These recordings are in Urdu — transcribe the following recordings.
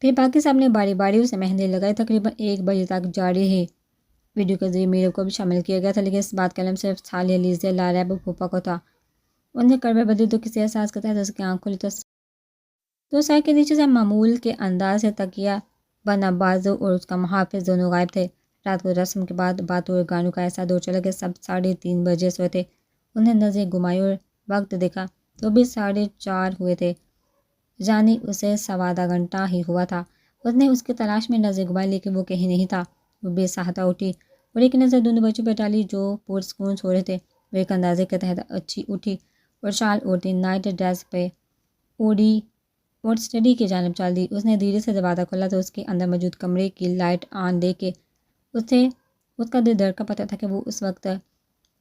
پھر باقی سب نے باری باری اسے مہندی لگائی. تقریباً 1 بجے تک جاری رہی. ویڈیو کے ذریعے میرے کو بھی شامل کیا گیا تھا، لیکن اس بات کا علم صرف سالیہ لیزا لارا اور پھوپھا کو تھا. انہوں نے کڑوے بدلی تو کسی احساس کے تحت اس کی آنکھ کھلی تو سر کے نیچے سے معمول کے انداز سے تکیہ بنا بازو اور اس کا محافظ دونوں غائب تھے. رات کو رسم کے بعد باتوں اور گانوں کا ایسا دور چلا کہ سب 3:30 بجے سوئے تھے. انہیں نظریں گھمائی اور وقت دیکھا تو بھی 4:30 ہوئے تھے، یعنی اسے 1.25 گھنٹہ ہی ہوا تھا. اس نے اس کی تلاش میں نظر گھمائی لیکن وہ کہیں نہیں تھا. وہ بے ساختہ اٹھی اور ایک نظر دونوں بچوں پہ ڈالی جو پرسکون سو رہے تھے. وہ ایک اندازے کے تحت اچھی اٹھی اور شال اوڑھتی نائٹ ڈریس پہ اوڑھی اور اسٹڈی کی جانب چل دی. اس نے دھیرے سے دروازہ کھولا تو اس کے اندر موجود کمرے کی لائٹ آن دیکھ کے اس کا دل دھڑکا. پتا تھا کہ وہ اس وقت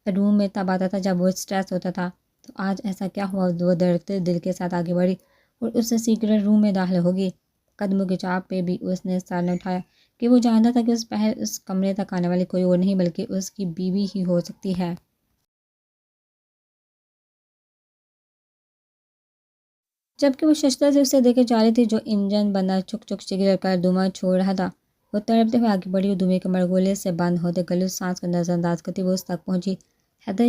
روم میں تب آتا تھا جب وہ اسٹریس ہوتا تھا. تو آج ایسا کیا ہوا؟ وہ دھڑکتے دل کے ساتھ آگے بڑھی اور اس سے سیکرٹ روم میں داخل ہوگی. قدموں کی چاپ پہ بھی اس نے سر نہ اٹھایا کہ وہ جانتا تھا کہ اس پہر اس کمرے تک آنے والی کوئی اور نہیں بلکہ اس کی بیوی ہی ہو سکتی ہے. جبکہ وہ ششدر سے اسے دیکھے جا رہی تھی جو انجن بنا چک چک چگر کر دھواں چھوڑ رہا تھا. وہ تڑپتے ہوئے آگے بڑھی اور دھوئیں کے مرغولے سے بند ہوتے گلوچ سانس کو نظر انداز کرتی وہ اس تک پہنچی. حیدر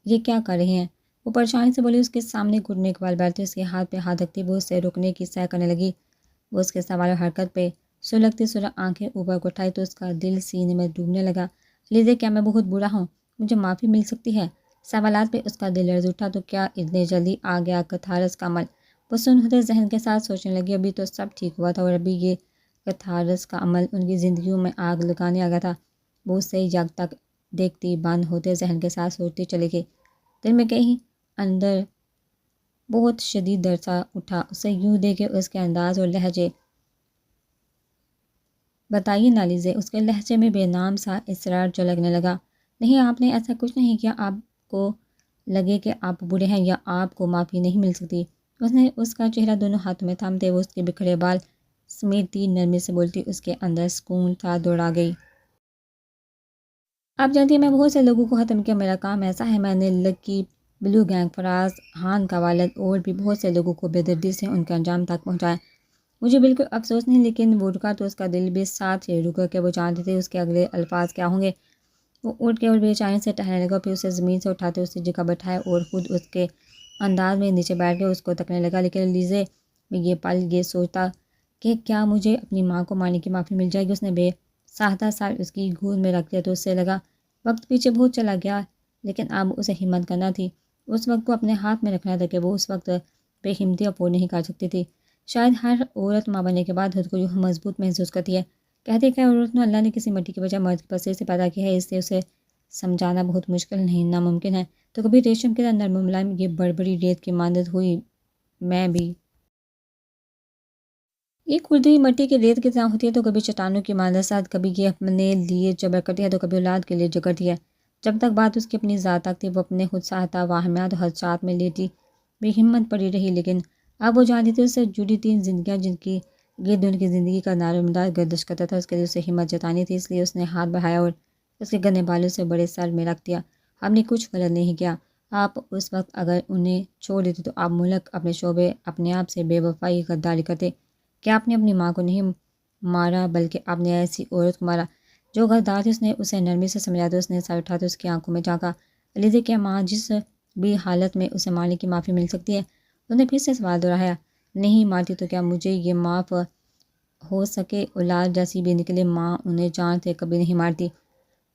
یہ کیا کر رہے ہیں؟ وہ پریشانی سے بولی. اس کے سامنے گھٹنے کے بال بیٹھتی اس کے ہاتھ پہ ہاتھ رکھتی وہ اسے رکنے کی سعی کرنے لگی. وہ اس کے سوال و حرکت پہ سلگتی سرخ آنکھیں اوپر کو اٹھائی تو اس کا دل سینے میں ڈوبنے لگا. لیزے کیا میں بہت برا ہوں؟ مجھے معافی مل سکتی ہے؟ سوالات پہ اس کا دل لرز اٹھا. تو کیا اتنی جلدی آ گیا کتھارس کا عمل؟ وہ سن ہوتے ذہن کے ساتھ سوچنے لگی. ابھی تو سب ٹھیک ہوا تھا اور ابھی یہ کتھارس کا عمل ان کی زندگیوں میں آگ لگانے آ گیا تھا. وہ اسے یک تک دیکھتی بند ہوتے ذہن کے ساتھ سوچتی چلی گئی. دل میں کہیں اندر بہت شدید درد سا اٹھا اسے یوں دیکھے اس کے انداز اور لہجے. بتائیے نا لیزے. اس کے لہجے میں بے نام سا اصرار جھلکنے لگا. نہیں آپ نے ایسا کچھ نہیں کیا. آپ کو لگے کہ آپ برے ہیں یا آپ کو معافی نہیں مل سکتی. اس نے اس کا چہرہ دونوں ہاتھوں میں تھامتے وہ اس کے بکھرے بال سمیٹتی نرمی سے بولتی. اس کے اندر سکون تھا دوڑا گئی. آپ جانتی ہیں میں بہت سے لوگوں کو ختم کیا. میرا کام ایسا ہے. میں نے لکی بلو گینگ فراز خان کا والد اور بھی بہت سے لوگوں کو بے دردی سے ان کے انجام تک پہنچایا. مجھے بالکل افسوس نہیں لیکن وہ رکا تو اس کا دل بھی ساتھ ہی رکا کہ وہ جانتے تھے اس کے اگلے الفاظ کیا ہوں گے. وہ اٹھ کے اور بے چینی سے ٹہلنے لگا. پھر اسے زمین سے اٹھاتے اسی جگہ بٹھایا اور خود اس کے انداز میں نیچے بیٹھ کے اس کو تکنے لگا. لیکن لیزے میں یہ پل یہ سوچتا کہ کیا مجھے اپنی ماں کو مارنے کی معافی مل جائے گی. اس نے بے ساختہ سر اس کی گود میں رکھ دیا تو اس سے لگا وقت پیچھے بہت چلا گیا لیکن اب اسے ہمت کرنا تھی. اس وقت کو اپنے ہاتھ میں رکھنا تھا کہ وہ اس وقت بے ہمتی افورڈ نہیں کر سکتی تھی. شاید ہر عورت ماں بننے کے بعد خود کو یوں مضبوط محسوس کرتی ہے. کہتے کہ عورت نے اللہ نے کسی مٹی کے بجائے مرد کے پسے سے پیدا کیا ہے اس لیے اسے سمجھانا بہت مشکل نہیں ناممکن ہے. تو کبھی ریشم کے نرم و ملائم یہ بڑبڑی ریت کی مانند ہوئی میں بھی ایک کھردری مٹی کی ریت کی طرح ہوتی ہے. تو کبھی چٹانوں کی مانند ساتھ کبھی یہ اپنے لیے جبر کرتی ہے تو کبھی اولاد کے لیے جگرتی ہے. جب تک بات اس کی اپنی ذات تک تھی وہ اپنے خود ساختہ واہمات و خدشات میں لیٹی بے ہمت پڑی رہی. لیکن اب وہ جانتی تھی اس سے جڑی 3 زندگیاں جن کی گرد ان کی زندگی کا دار و مدار گردش کرتا تھا. اس کے لیے اسے ہمت جتانی تھی. اس لیے اس نے ہاتھ بڑھایا اور اس کے گندے بالوں سے بڑے سر میں رکھ دیا. آپ نے کچھ غلط نہیں کیا. آپ اس وقت اگر انہیں چھوڑ دیتے تو آپ ملک اپنے شعبے اپنے آپ سے بے وفائی غداری کرتے. کہ آپ نے اپنی ماں کو نہیں مارا بلکہ آپ نے ایسی عورت کو مارا جو غدار تھی. اس نے اسے نرمی سے سمجھا تو اس نے سر اٹھا تو اس کی آنکھوں میں جھانکا. لیزے کیا ماں جس بھی حالت میں اسے مارنے کی معافی مل سکتی ہے؟ اس نے پھر سے سوال دہرایا. نہیں مارتی تو کیا مجھے یہ معاف ہو سکے؟ اولاد جیسی بھی نکلے ماں انہیں جان سے کبھی نہیں مارتی.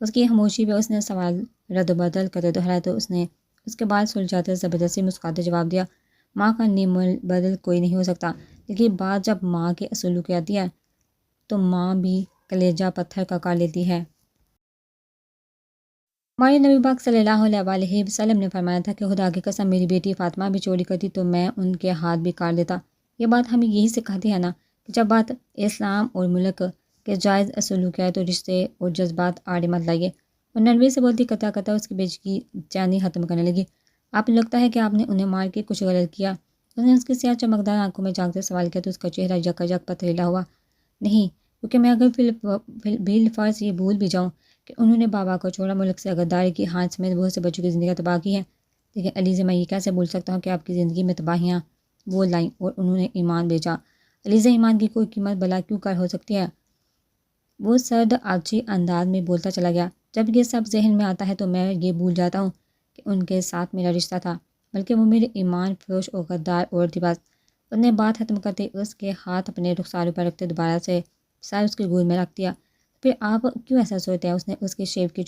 اس کی خاموشی پہ اس نے سوال رد و بدل کرتے دہرایا تو اس نے اس کے بال سلجھاتے زبردستی مسکراتے جواب دیا. ماں کا نیم بدل کوئی نہیں ہو سکتا لیکن بات جب ماں کے اصولوں کی آتی ہے تو ماں بھی کلیجہ پتھر کا کر لیتی ہے. ہمارے نبی پاک صلی اللہ علیہ وسلم نے فرمایا تھا کہ خدا کی قسم میری بیٹی فاطمہ بھی چوری کرتی تو میں ان کے ہاتھ بھی کاٹ دیتا. یہ بات ہمیں یہی سکھاتی ہے نا کہ جب بات اسلام اور ملک کے جائز اصولوں کی آئے تو رشتے اور جذبات آڑے مت لائیے. اور نروے سے بولتی قطع قطع اس کی بیچ چینی ختم کرنے لگی. آپ لگتا ہے کہ آپ نے انہیں مار کے کچھ غلط کیا؟ اس نے اس کی سیاہ چمکدار آنکھوں میں جھانکتے سوال کیا تو اس کا چہرہ یک پتھریلا ہوا. نہیں کیونکہ میں اگر بھیل فرض یہ بھول بھی جاؤں کہ انہوں نے بابا کو چھوڑا ملک سے غداری کی ہاتھ سمیت بہت سے بچوں کی زندگی تباہ کی ہے لیکن علی سے میں یہ کیسے بول سکتا ہوں کہ آپ کی زندگی میں تباہیاں وہ لائیں اور انہوں نے ایمان بیچا. علیزہ ایمان کی کوئی قیمت بلا کیوں کر ہو سکتی ہے؟ وہ سرد آبچی انداز میں بولتا چلا گیا۔ جب یہ سب ذہن میں آتا ہے تو میں یہ بھول جاتا ہوں کہ ان کے ساتھ میرا رشتہ تھا، بلکہ وہ میرے ایمان فروش اور غدار اور تھی بس۔ اس نے بات ختم کرتے اس کے ہاتھ اپنے رخساروں پر رکھتے دوبارہ سے سر اس کی گود میں رکھ دیا۔ پھر آپ کیوں ایسا سوچتے ہیں؟ اس نے اس کے شیو کی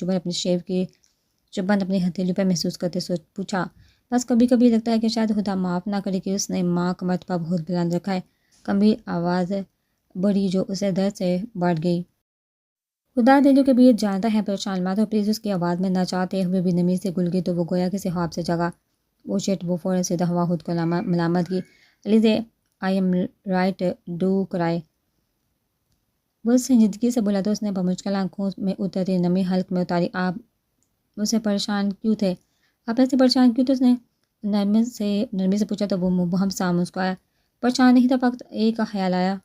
چبھن اپنی ہتھیلی پر محسوس کرتے پوچھا۔ بس کبھی کبھی لگتا ہے کہ شاید خدا معاف نہ کرے کہ اس نے ماں کا مرتبہ بہت بلند رکھا ہے۔ گمبھیر آواز بڑھی جو اسے درد سے بڑھ گئی۔ خدا دلوں کے بیچ جانتا ہے، پریشان مت ہو پلیز۔ اس کی آواز میں نہ چاہتے ہوئے بھی نمی سے گل گئی تو وہ گویا کسی خواب سے جگا۔ وہ شٹ، وہ فوراً سیدھا ہوا خود کو ملامت کی۔ Alizeh I am right do کرائے۔ وہ سنجیدگی سے بولا تو اس نے بمشکل آنکھوں میں اترتی نمی حلق میں اتاری۔ آپ مجھ سے پریشان کیوں تھے؟ آپ ایسے پریشان کیوں تھے؟ اس نے نرمی سے پوچھا تو وہ مبہم سا مسکرایا۔ پریشان نہیں تھا، فقط ایک خیال آیا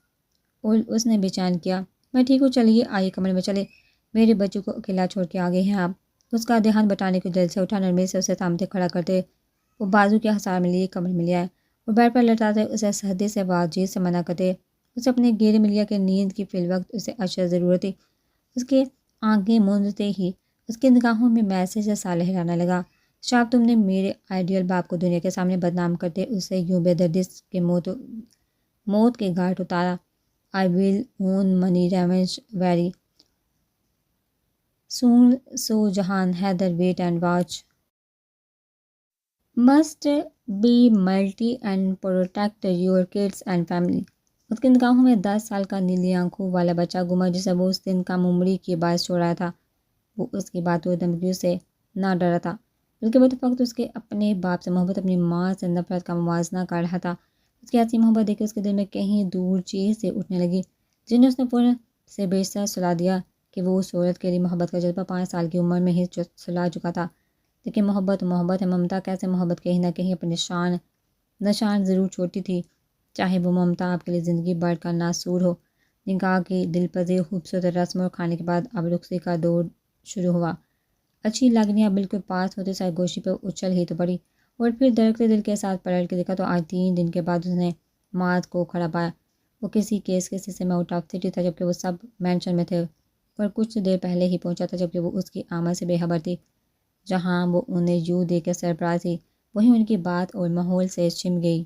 اور اس نے بے چین کیا۔ میں ٹھیک ہوں، چلیے آئیے کمرے میں چلے، میرے بچوں کو اکیلا چھوڑ کے آگے ہیں آپ۔ اس کا دھیان بٹانے کو دل سے اٹھا۔ نرمی سے اسے سامنے کھڑا کرتے وہ بازو کے حصار میں لیے کمرے میں لے آئے اور بیڈ پر لٹاتے اسے سہدے سے واجب سے منع کرتے۔ اسے اپنے گھیرے میں لیا کہ نیند کی فی الوقت اسے اشد ضرورت تھی۔ اس کے آنکھیں موندتے ہی اس کی نگاہوں میں میسج جیسا لہرانے لگا۔ شاپ تم نے میرے آئیڈیل باپ کو دنیا کے سامنے بدنام کرتے اسے یوں بے دردی کے موت کے گھاٹ اتارا۔ I will own money revenge very soon so جہان Haider wait and watch must be multi and protect your kids and family۔ اس کی نگاہوں میں 10 سال کا نیلی آنکھوں والا بچہ گما جسے وہ اس دن کم عمری کے باعث چھوڑ رہا تھا۔ وہ اس کی باتوں دھمکیوں سے نہ ڈرا تھا، بلکہ وہ تو فقط اس کے اپنے باپ سے محبت، اپنی ماں سے نفرت کا موازنہ کر رہا تھا۔ اس کی ایسی محبت دیکھ کے اس کے دل میں کہیں دور چیز سے اٹھنے لگی، جنہیں اس نے پورے سے بیشتر سلا دیا کہ وہ اس عورت کے لیے محبت کا جذبہ 5 سال کی عمر میں ہی سلا چکا تھا۔ لیکن محبت ہے، ممتا کیسے محبت کہیں نہ کہیں اپنے نشان ضرور چھوڑتی تھی، چاہے وہ ممتا آپ کے لیے زندگی بھر کا ناسور ہو۔ نکاح کی دل پذیر خوبصورت رسم اور کھانے کے بعد اب رخصتی کا دور شروع ہوا۔ اچھی لگنیاں بالکل پاس ہوتے سرگوشی پہ اچھل ہی تو پڑی اور پھر درخت دل کے ساتھ پلٹ کے دیکھا تو آج 3 دن کے بعد اس نے مات کو کھڑا پایا۔ وہ کسی کیس کے سلسلے میں آؤٹ آف سٹی تھا جبکہ وہ سب مینشن میں تھے اور کچھ دیر پہلے ہی پہنچا تھا جبکہ وہ اس کی آمد سے بے خبر تھی۔ جہاں وہ انہیں یوں دیکھ کے سرپرائز تھی، وہیں ان کی بات اور ماحول سے چھم گئی۔